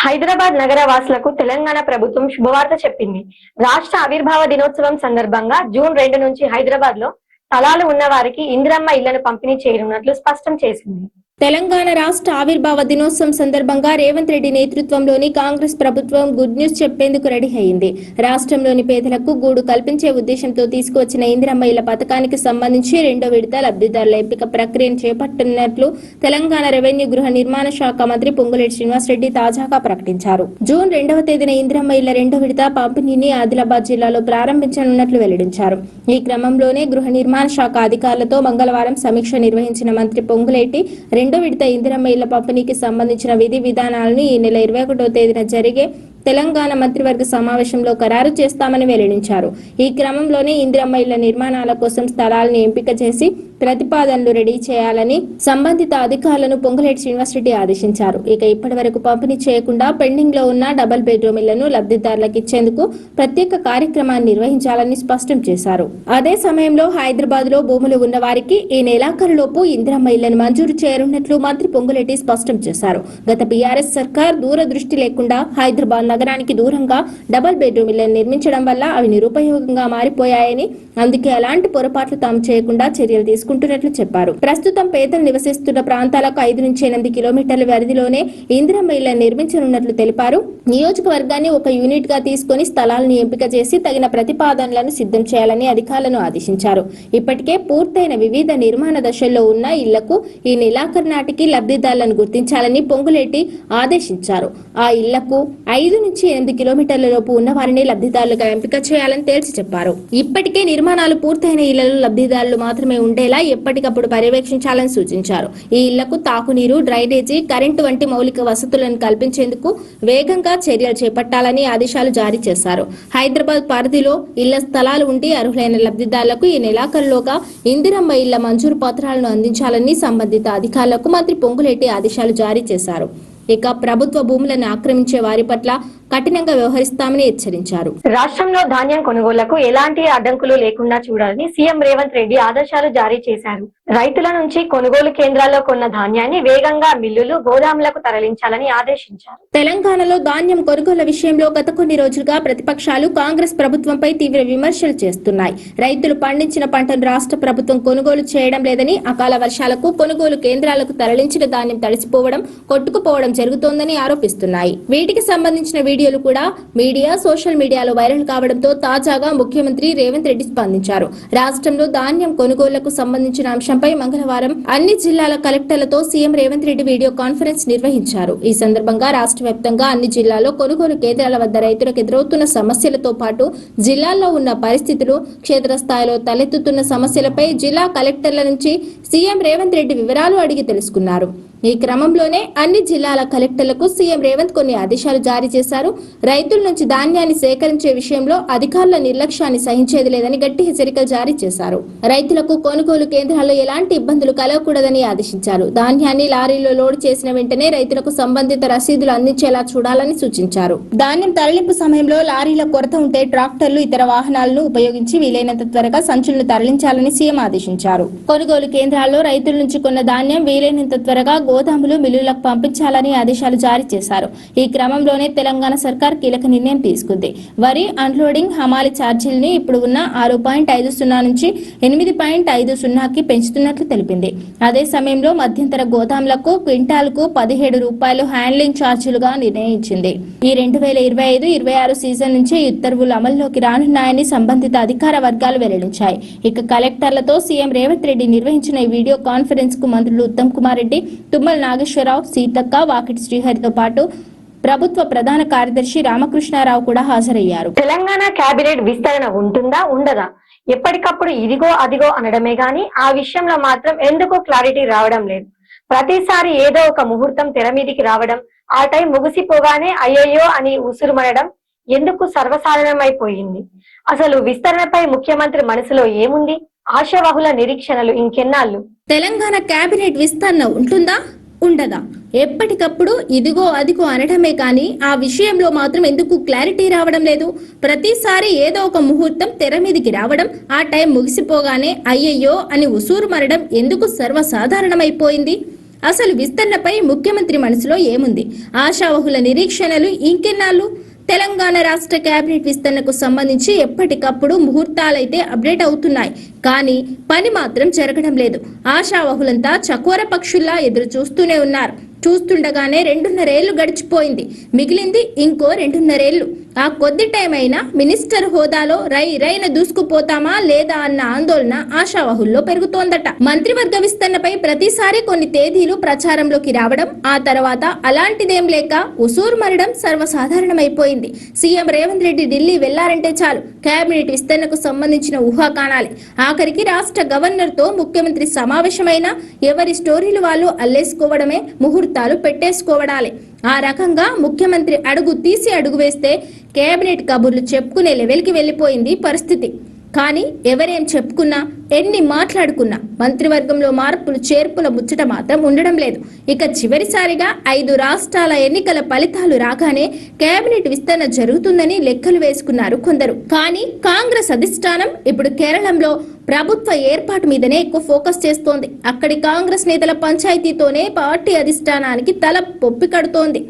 హైదరాబాద్ నగర వాసులకు తెలంగాణ ప్రభుత్వం శుభవార్త చెప్పింది. రాష్ట్ర ఆవిర్భావ దినోత్సవం సందర్భంగా జూన్ 2 నుంచి హైదరాబాద్ లో స్థలాలు ఉన్న వారికి ఇందిరమ్మ ఇళ్లను పంపిణీ చేయనున్నట్లు స్పష్టం చేసింది. తెలంగాణ రాష్ట్ర ఆవిర్భావ దినోత్సవం సందర్భంగా రేవంత్ రెడ్డి నేతృత్వంలోని కాంగ్రెస్ ప్రభుత్వం గుడ్ న్యూస్ చెప్పేందుకు రెడీ అయింది. రాష్ట్రంలోని పేదలకు గూడు కల్పించే ఉద్దేశంతో తీసుకువచ్చిన ఇందిరమ్మ ఇళ్ల పథకానికి సంబంధించి 2వ విడత లబ్ధిదారుల ఎంపిక ప్రక్రియను చేపట్టనున్నట్లు తెలంగాణ రెవెన్యూ గృహ నిర్మాణ శాఖ మంత్రి పొంగులేటి శ్రీనివాసరెడ్డి తాజాగా ప్రకటించారు. జూన్ 2వ తేదీన ఇందిరమ్మ ఇళ్ల 2వ విడత పంపిణీని ఆదిలాబాద్ జిల్లాలో ప్రారంభించనున్నట్లు వెల్లడించారు. ఈ క్రమంలోనే గృహ నిర్మాణ శాఖ అధికారులతో మంగళవారం సమీక్ష నిర్వహించిన మంత్రి పొంగులేటి 2వ విడత ఇందిరమ్మ ఇళ్ల పంపిణీకి సంబంధించిన విధి విధానాలను ఈ నెల 21వ తేదీన జరిగే తెలంగాణ మంత్రివర్గ సమావేశంలో ఖరారు చేస్తామని వెల్లడించారు. ఈ క్రమంలోనే ఇందిరమ్మ ఇళ్ల నిర్మాణాల కోసం స్థలాలను ఎంపిక చేసి ప్రతిపాదనలు రెడీ చేయాలని సంబంధిత అధికారులను పొంగులేటి శ్రీనివాసరెడ్డి ఆదేశించారు. ఇక ఇప్పటి వరకు పంపిణీ చేయకుండా పెండింగ్ లో ఉన్న డబుల్ బెడ్రూమ్ ఇళ్లను లబ్ధిదారులకు ఇచ్చేందుకు ప్రత్యేక కార్యక్రమాన్ని నిర్వహించాలని స్పష్టం చేశారు. అదే సమయంలో హైదరాబాద్ లో భూములు ఉన్న వారికి ఈ నెలాఖరులోపు ఇందిరమ్మ ఇళ్లను మంజూరు చేయనున్నట్లు మంత్రి పొంగులేటి స్పష్టం చేశారు. గత బీఆర్ఎస్ సర్కార్ దూరదృష్టి లేకుండా హైదరాబాద్ నగరానికి దూరంగా డబుల్ బెడ్రూమ్ ఇళ్లను నిర్మించడం వల్ల అవి నిరుపయోగంగా మారిపోయాయని, అందుకే అలాంటి పొరపాట్లు తాము చేయకుండా చర్యలు చేసుకుంటున్నట్లు చెప్పారు. ప్రస్తుతం పేదలు నివసిస్తున్న ప్రాంతాలకు 5 నుంచి 8 కిలోమీటర్ల పరిధిలోనే ఇందిరమ్మ ఇళ్లను నిర్మించనున్నట్లు తెలిపారు. నియోజకవర్గాన్ని ఒక యూనిట్ గా తీసుకుని స్థలాలను ఎంపిక చేసి తగిన ప్రతిపాదనలను సిద్ధం చేయాలని అధికారులను ఆదేశించారు. ఇప్పటికే పూర్తయిన వివిధ నిర్మాణ దశల్లో ఉన్న ఇళ్లకు ఈ నెలాఖరు నాటికి లబ్ధిదారులను గుర్తించాలని పొంగులేటి ఆదేశించారు. ఆ ఇళ్లకు 5 నుంచి 8 కిలోమీటర్ల లోపు ఉన్న వారిని లబ్ధిదారులుగా ఎంపిక చేయాలని తేల్చి చెప్పారు. ఇప్పటికే నిర్మాణాలు పూర్తయిన ఇళ్లలో లబ్ధిదారులు మాత్రమే ఉండేలా ఎప్పటికప్పుడు పర్యవేక్షించాలని సూచించారు. ఈ ఇళ్లకు తాగునీరు, డ్రైనేజీ, కరెంటు వంటి మౌలిక వసతులను కల్పించేందుకు వేగంగా చర్యలు చేపట్టాలని ఆదేశాలు జారీ చేశారు. హైదరాబాద్ పరిధిలో ఇళ్ల స్థలాలు ఉండి అర్హులైన లబ్ధిదారులకు ఈ నెలాఖరులోగా ఇందిరమ్మ ఇళ్ల మంజూరు పత్రాలను అందించాలని సంబంధిత అధికారులకు మంత్రి పొంగులేటి ఆదేశాలు జారీ చేశారు. ఇక ప్రభుత్వ భూములను ఆక్రమించే వారి పట్ల కఠినంగా వ్యవహరిస్తామని హెచ్చరించారు. రాష్ట్రంలో ధాన్యం కొనుగోళ్లకు ఎలాంటి అడ్డంకులు లేకుండా చూడాలని సీఎం రేవంత్ రెడ్డి ఆదేశాలు జారీ చేశారు. రైతుల నుంచి కొనుగోలు కేంద్రాల్లో కొన్న ధాన్యాన్ని వేగంగా మిల్లులు, గోదాములకు తరలించాలని ఆదేశించారు. తెలంగాణలో ధాన్యం కొనుగోళ్ల విషయంలో గత కొన్ని రోజులుగా ప్రతిపక్షాలు కాంగ్రెస్ ప్రభుత్వంపై తీవ్ర విమర్శలు చేస్తున్నాయి. రైతులు పండించిన పంటను రాష్ట్ర ప్రభుత్వం కొనుగోలు చేయడం లేదని, అకాల వర్షాలకు కొనుగోలు కేంద్రాలకు తరలించిన ధాన్యం తడిసిపోవడం, కొట్టుకుపోవడం జరుగుతోందని ఆరోపిస్తున్నాయి. వీటికి సంబంధించిన వీడియోలు కూడా మీడియా, సోషల్ మీడియాలో వైరల్ కావడంతో తాజాగా ముఖ్యమంత్రి రేవంత్ రెడ్డి స్పందించారు. రాష్ట్రంలో ధాన్యం కొనుగోళ్లకు సంబంధించిన అంశంపై మంగళవారం అన్ని జిల్లాల కలెక్టర్లతో CM Revanth Reddy video conference నిర్వహించారు. ఈ సందర్భంగా రాష్ట్ర వ్యాప్తంగా అన్ని జిల్లాల్లో కొనుగోలు కేంద్రాల వద్ద రైతులకు ఎదురవుతున్న సమస్యలతో పాటు జిల్లాల్లో ఉన్న పరిస్థితులు, క్షేత్రస్థాయిలో తలెత్తుతున్న సమస్యలపై జిల్లా కలెక్టర్ల నుంచి సీఎం రేవంత్ రెడ్డి వివరాలు అడిగి తెలుసుకున్నారు. ఈ క్రమంలోనే అన్ని జిల్లాల కలెక్టర్లకు సీఎం రేవంత్ కొన్ని ఆదేశాలు జారీ చేశారు. రైతుల నుంచి ధాన్యాన్ని సేకరించే విషయంలో అధికారుల నిర్లక్ష్యాన్ని సహించేది లేదని గట్టి హెచ్చరికలు జారీ చేశారు. రైతులకు కొనుగోలు కేంద్రాల్లో ఎలాంటి ఇబ్బందులు కలగకూడదని ఆదేశించారు. ధాన్యాన్ని లారీలో లోడ్ చేసిన వెంటనే రైతులకు సంబంధిత రసీదులు అందించేలా చూడాలని సూచించారు. ధాన్యం తరలింపు సమయంలో లారీల కొరత ఉంటే ట్రాక్టర్లు, ఇతర వాహనాలను ఉపయోగించి వీలైనంత త్వరగా సంచులను తరలించాలని సీఎం ఆదేశించారు. కొనుగోలు కేంద్రాల్లో రైతుల నుంచి కొన్న ధాన్యం వీలైనంత త్వరగా గోదాములు, మిల్లులకు పంపించాలని ఆదేశాలు జారీ చేశారు. ఈ క్రమంలోనే తెలంగాణ సర్కార్ కీలక నిర్ణయం తీసుకుంది. వరి అన్లోడింగ్ హమాలి ఛార్జీలని ఇప్పుడు ఉన్న 6.50 నుంచి 8.50కి పెంచుతున్నట్లు తెలిపింది. అదే సమయంలో మధ్యంతర గోదాములకు క్వింటాల్కు 17 రూపాయలు హ్యాండ్లింగ్ ఛార్జీలుగా నిర్ణయించింది. ఈ 2025-26 సీజన్ నుంచి ఈ ఉత్తర్వులు అమల్లోకి రానున్నాయని సంబంధిత అధికార వర్గాలు వెల్లడించాయి. ఇక కలెక్టర్లతో సీఎం రేవంత్ రెడ్డి నిర్వహించిన ఈ వీడియో కాన్ఫరెన్స్ కు మంత్రులు ఉత్తమ్ కుమార్ రెడ్డి, తుమ్మల నాగేశ్వరరావు, సీతక్క, వాకిటి శ్రీహరితో పాటు ప్రభుత్వ ప్రధాన కార్యదర్శి రామకృష్ణారావు కూడా హాజరయ్యారు. తెలంగాణ కేబినెట్ విస్తరణ ఉంటుందా, ఉండదా? ఎప్పటికప్పుడు ఇదిగో అదిగో అనడమే గాని ఆ విషయంలో మాత్రం ఎందుకు క్లారిటీ రావడం లేదు. ప్రతిసారి ఏదో ఒక ముహూర్తం తెర మీదికి రావడం, ఆ టైం ముగిసిపోగానే అయ్యయ్యో అని ఉసురుమనడం ఎందుకు సర్వసాధారణమైపోయింది. అసలు విస్తరణపై ముఖ్యమంత్రి మనసులో ఏముంది? ఆశావహుల నిరీక్షణలు ఇంకెన్నాళ్ళు? తెలంగాణ కేబినెట్ విస్తరణ ఉంటుందా, ఉండదా? ఎప్పటికప్పుడు ఇదిగో అదిగో అనడమే కానీ ఆ విషయంలో మాత్రం ఎందుకు క్లారిటీ రావడం లేదు. ప్రతిసారి ఏదో ఒక ముహూర్తం తెర మీదికి రావడం, ఆ టైం ముగిసిపోగానే అయ్యయ్యో అని ఉసూరు మరడం ఎందుకు సర్వసాధారణమైపోయింది. అసలు విస్తరణపై ముఖ్యమంత్రి మనసులో ఏముంది? ఆశావహుల నిరీక్షణలు ఇంకెన్నాళ్ళు? తెలంగాణ రాష్ట్ర కేబినెట్ విస్తరణకు సంబంధించి ఎప్పటికప్పుడు ముహూర్తాలైతే అప్డేట్ అవుతున్నాయి, కానీ పని మాత్రం జరగడం లేదు. ఆశావహులంతా చకోర పక్షుల్లా ఎదురు చూస్తూనే ఉన్నారు. చూస్తుండగానే 2.5 ఏళ్లు గడిచిపోయింది. మిగిలింది ఇంకో 2.5 ఏళ్లు. ఆ కొద్ది టైం అయినా మినిస్టర్ హోదాలో రైన దూసుకుపోతామా లేదా అన్న ఆందోళన ఆశావహుల్లో పెరుగుతోందట. మంత్రివర్గ విస్తరణపై ప్రతిసారి కొన్ని తేదీలు ప్రచారంలోకి రావడం, ఆ తర్వాత అలాంటిదేం లేక ఉసూరు మరడం సర్వసాధారణమైపోయింది. సీఎం రేవంత్ రెడ్డి ఢిల్లీ వెళ్లారంటే చాలు కేబినెట్ విస్తరణకు సంబంధించిన ఊహాగానాలే. ఆఖరికి రాష్ట్ర గవర్నర్ తో ముఖ్యమంత్రి సమావేశమైన ఎవరి స్టోరీలు వాళ్ళు అల్లేసుకోవడమే, ముహూర్తాలు పెట్టేసుకోవడాలే. ఆ రకంగా ముఖ్యమంత్రి అడుగు తీసి అడుగు వేస్తే కేబినెట్ కబుర్లు చెప్పుకునే లెవెల్కి వెళ్లిపోయింది పరిస్థితి. కానీ ఎవరేం చెప్పుకున్నా, ఎన్ని మాట్లాడుకున్నా మంత్రివర్గంలో మార్పులు చేర్పుల ముచ్చట మాత్రం ఉండడం లేదు. ఇక చివరిసారిగా 5 రాష్ట్రాల ఎన్నికల ఫలితాలు రాగానే కేబినెట్ విస్తరణ జరుగుతుందని లెక్కలు వేసుకున్నారు కొందరు. కానీ కాంగ్రెస్ అధిష్టానం ఇప్పుడు కేరళంలో ప్రభుత్వ ఏర్పాటు మీదనే ఎక్కువ ఫోకస్ చేస్తోంది. అక్కడి కాంగ్రెస్ నేతల పంచాయతీతోనే పార్టీ అధిష్టానానికి తల పొప్పి కడుతోంది.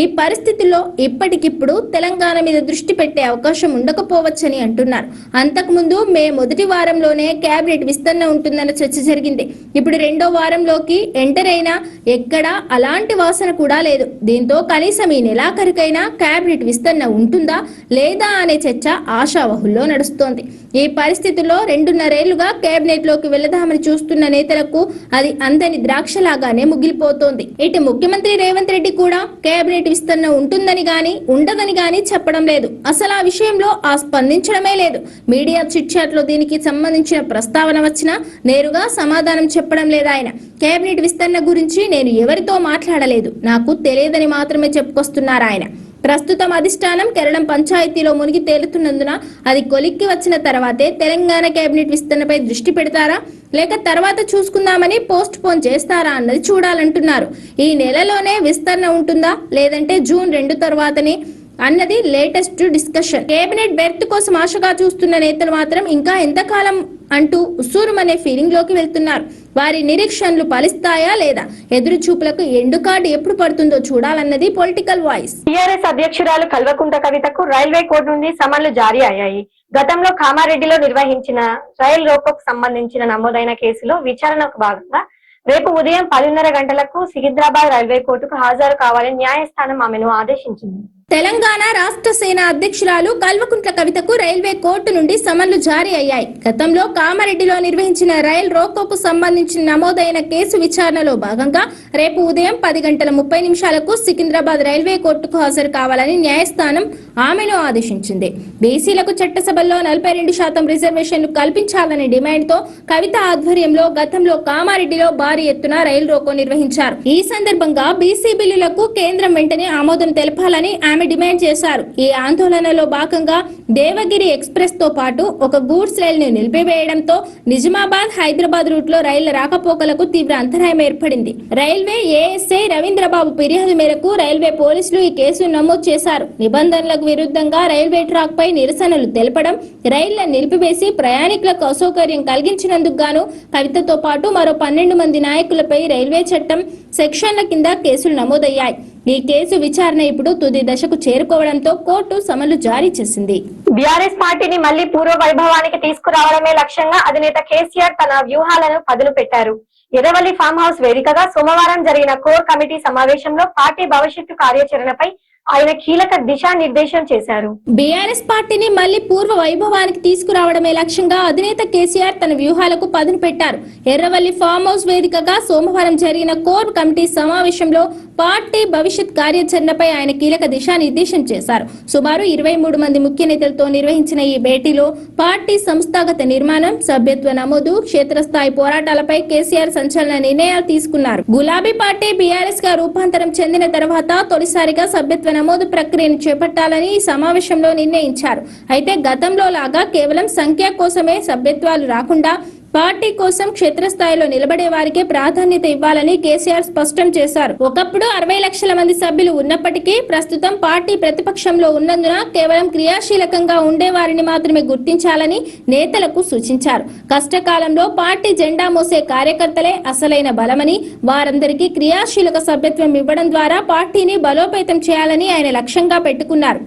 ఈ పరిస్థితుల్లో ఇప్పటికిప్పుడు తెలంగాణ మీద దృష్టి పెట్టే అవకాశం ఉండకపోవచ్చని అంటున్నారు. అంతకుముందు మే మొదటి వారంలోనే కేబినెట్ విస్తరణ ఉంటుందన్న చర్చ జరిగింది. ఇప్పుడు రెండో వారంలోకి ఎంటర్ అయినా ఎక్కడా అలాంటి వాసన కూడా లేదు. దీంతో కనీసం ఈ నెలాఖరికైనా కేబినెట్ విస్తరణ ఉంటుందా లేదా అనే చర్చ ఆశావహుల్లో నడుస్తోంది. ఈ పరిస్థితుల్లో 2.5 ఏళ్లుగా కేబినెట్ లోకి వెళ్లదామని చూస్తున్న నేతలకు అది అందని ద్రాక్షలాగానే ముగిలిపోతోంది. ఇటు ముఖ్యమంత్రి రేవంత్ రెడ్డి కూడా కేబినెట్ విస్తరణ ఉంటుందని గాని ఉండదని గాని చెప్పడం లేదు. అసలు ఆ విషయంలో స్పందించడమే లేదు. మీడియా చిట్ చాట్ లో దీనికి సంబంధించిన ప్రస్తావన వచ్చినా నేరుగా సమాధానం చెప్పడం లేదు. ఆయన కేబినెట్ విస్తరణ గురించి నేను ఎవరితో మాట్లాడలేదు, నాకు తెలియదని మాత్రమే చెప్పుకొస్తున్నారు ఆయన. ప్రస్తుతం అధిష్టానం కేరళం పంచాయతీలో మునిగి తేలుతున్నందున అది కొలిక్కి వచ్చిన తర్వాతే తెలంగాణ కేబినెట్ విస్తరణపై దృష్టి పెడతారా లేక తర్వాత చూసుకుందామని పోస్ట్ పోన్ చేస్తారా అన్నది చూడాలంటున్నారు. ఈ నెలలోనే విస్తరణ ఉంటుందా లేదంటే జూన్ 2 తర్వాతనే అన్నది లేటెస్ట్ డిస్కషన్. కేబినెట్ బెర్త్ కోసం ఆశగా చూస్తున్న నేతలు మాత్రం ఇంకా ఎంతకాలం అంటూ ఉసూరుమనే ఫీలింగ్ లోకి వెళ్తున్నారు. వారి నిరీక్షణలు ఫలిస్తాయా లేదా, ఎదురు చూపులకు ఎండు కార్డు ఎప్పుడు పడుతుందో చూడాలన్నది పొలిటికల్ వాయిస్. టీఆర్ఎస్ అధ్యక్షురాలు కల్వకుంట్ల కవితకు రైల్వే కోర్టు నుండి సమన్లు జారీ అయ్యాయి. గతంలో కామారెడ్డిలో నిర్వహించిన రైలు రోకోకు సంబంధించిన నమోదైన కేసులో విచారణకు భాగంగా రేపు ఉదయం 10:30 గంటలకు సికింద్రాబాద్ రైల్వే కోర్టుకు హాజరు కావాలని న్యాయస్థానం ఆమెను ఆదేశించింది. తెలంగాణ రాష్ట్ర సేన అధ్యక్షురాలు కల్వకుంట్ల కవితకు రైల్వే కోర్టు నుండి సమన్లు జారీ అయ్యాయి. గతంలో కామారెడ్డిలో నిర్వహించిన రైలు రోకోకు సంబంధించిన నమోదైన కేసు విచారణలో భాగంగా రేపు ఉదయం 10:30 సికింద్రాబాద్ రైల్వే కోర్టుకు హాజరు కావాలని న్యాయస్థానం ఆమెను ఆదేశించింది. బీసీలకు చట్టసభల్లో 42% రిజర్వేషన్లు కల్పించాలనే డిమాండ్తో కవిత ఆధ్వర్యంలో గతంలో కామారెడ్డిలో భారీ ఎత్తున రైలు రోకో నిర్వహించారు. ఈ సందర్భంగా బీసీ బిల్లులకు కేంద్రం వెంటనే ఆమోదం తెలపాలని డిమాండ్ చేశారు. ఈ ఆందోళనలో భాగంగా దేవగిరి ఎక్స్ప్రెస్ తో పాటు ఒక గూడ్స్ రైలు ను నిలిపివేయడంతో నిజామాబాద్ హైదరాబాద్ రూట్ లో రైళ్ల రాకపోకలకు తీవ్ర అంతరాయం ఏర్పడింది. రైల్వే ఏఎస్ఐ రవీంద్రబాబు ఫిర్యాదు మేరకు రైల్వే పోలీసులు ఈ కేసును నమోదు చేశారు. నిబంధనలకు విరుద్ధంగా రైల్వే ట్రాక్ పై నిరసనలు తెలపడం, రైళ్లను నిలిపివేసి ప్రయాణికులకు అసౌకర్యం కలిగించినందుకు గాను కవితతో పాటు మరో 12 మంది నాయకులపై రైల్వే చట్టం సెక్షన్ల కింద కేసులు నమోదయ్యాయి. ఈ కేసు విచారణ ఇప్పుడు తుది దశకు చేరుకోవడంతో కోర్టు సమన్లు జారీ చేసింది. బీఆర్ఎస్ పార్టీని మళ్లీ పూర్వ వైభవానికి తీసుకురావడమే లక్ష్యంగా అధినేత కేసీఆర్ తన వ్యూహాలను పదును పెట్టారు. ఎర్రవల్లి ఫామ్ హౌస్ వేదికగా సోమవారం జరిగిన కోర్ కమిటీ సమావేశంలో పార్టీ భవిష్యత్తు కార్యాచరణపై ఆయన కీలక దిశానిర్దేశం చేశారు. బీఆర్ఎస్ పార్టీని మళ్లీ పూర్వ వైభవానికి తీసుకురావడమే లక్ష్యంగా అధినేత కేసీఆర్ తన వ్యూహాలకు పదును పెట్టారు. ఎర్రవల్లి ఫామ్ హౌస్ వేదికగా సోమవారం జరిగిన కోర్ కమిటీ సమావేశంలో పార్టీ భవిష్యత్ కార్యాచరణపై ఆయన కీలక దిశానిర్దేశం చేశారు. సుమారు 23 మంది ముఖ్య నేతలతో నిర్వహించిన ఈ భేటీలో పార్టీ సంస్థాగత నిర్మాణం, సభ్యత్వ నమోదు, క్షేత్రస్థాయి పోరాటాలపై కేసీఆర్ సంచలన నిర్ణయాలు తీసుకున్నారు. గులాబీ పార్టీ బీఆర్ఎస్ గా రూపాంతరం చెందిన తర్వాత తొలిసారిగా సభ్యత్వ నమోదు ప్రక్రియను చేపట్టాలని ఈ సమావేశంలో నిర్ణయించారు. అయితే గతంలో లాగా కేవలం సంఖ్య కోసమే సభ్యత్వాలు రాకుండా పార్టీ కోసం క్షేత్రస్థాయిలో నిలబడే వారికే ప్రాధాన్యత ఇవ్వాలని కేసీఆర్ స్పష్టం చేశారు. ఒకప్పుడు 60 లక్షల మంది సభ్యులు ఉన్నప్పటికీ ప్రస్తుతం పార్టీ ప్రతిపక్షంలో ఉన్నందున కేవలం క్రియాశీలకంగా ఉండే వారిని మాత్రమే గుర్తించాలని నేతలకు సూచించారు. కష్టకాలంలో పార్టీ జెండా మోసే కార్యకర్తలే అసలైన బలమని, వారందరికీ క్రియాశీలక సభ్యత్వం ఇవ్వడం ద్వారా పార్టీని బలోపేతం చేయాలని ఆయన లక్ష్యంగా పెట్టుకున్నారు.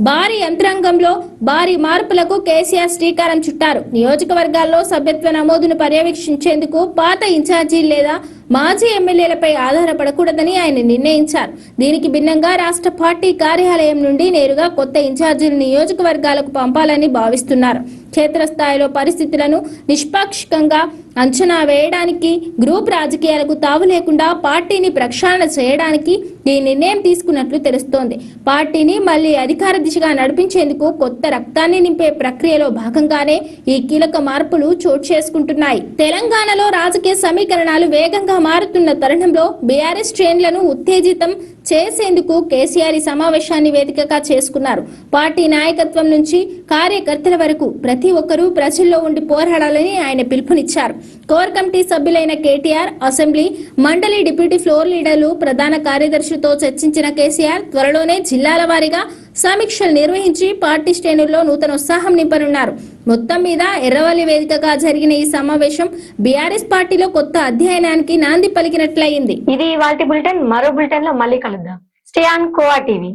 భారీ యంత్రాంగంలో భారీ మార్పులకు కేసీఆర్ శ్రీకారం చుట్టారు. నియోజకవర్గాల్లో సభ్యత్వ నమోదును పర్యవేక్షించేందుకు పాత ఇన్ఛార్జీలు లేదా మాజీ ఎమ్మెల్యేలపై ఆధారపడకూడదని ఆయన నిర్ణయించారు. దీనికి భిన్నంగా రాష్ట్ర పార్టీ కార్యాలయం నుండి నేరుగా కొత్త ఇన్ఛార్జీలు నియోజకవర్గాలకు పంపాలని భావిస్తున్నారు. క్షేత్రస్థాయిలో పరిస్థితులను నిష్పాక్షికంగా అంచనా వేయడానికి, గ్రూప్ రాజకీయాలకు తావు లేకుండా పార్టీని ప్రక్షాళన చేయడానికి ఈ నిర్ణయం తీసుకున్నట్లు తెలుస్తోంది. పార్టీని మళ్లీ అధికార దిశగా నడిపించేందుకు కొత్త రక్తాన్ని నింపే ప్రక్రియలో భాగంగానే ఈ కీలక మార్పులు చోటు చేసుకుంటున్నాయి. తెలంగాణలో రాజకీయ సమీకరణాలు వేగంగా మారుతున్న తరుణంలో బీఆర్ఎస్ శ్రేణులను ఉత్తేజితం చేసేందుకు కేసీఆర్ ఈ సమావేశాన్ని వేదికగా చేసుకున్నారు. పార్టీ నాయకత్వం నుంచి కార్యకర్తల వరకు ప్రతి ఒక్కరూ ప్రజల్లో ఉండి పోరాడాలని ఆయన పిలుపునిచ్చారు. కోర్ కమిటీ సభ్యులైన కేటీఆర్, అసెంబ్లీ, మండలి డిప్యూటీ ఫ్లోర్ లీడర్లు, ప్రధాన కార్యదర్శులతో చర్చించిన కేసీఆర్ త్వరలోనే జిల్లాల వారీగా సమీక్షలు నిర్వహించి పార్టీ శ్రేణుల్లో నూతన ఉత్సాహం నింపనున్నారు. మొత్తం మీద ఎర్రవల్లి వేదికగా జరిగిన ఈ సమావేశం బీఆర్ఎస్ పార్టీలో కొత్త అధ్యయనానికి నాంది పలికినట్లయింది. ఇది ఇవాల్టి బులెటిన్. మరో బులెటిన్ లో మళ్ళీ కలుద్దాం. Stay on khoa TV.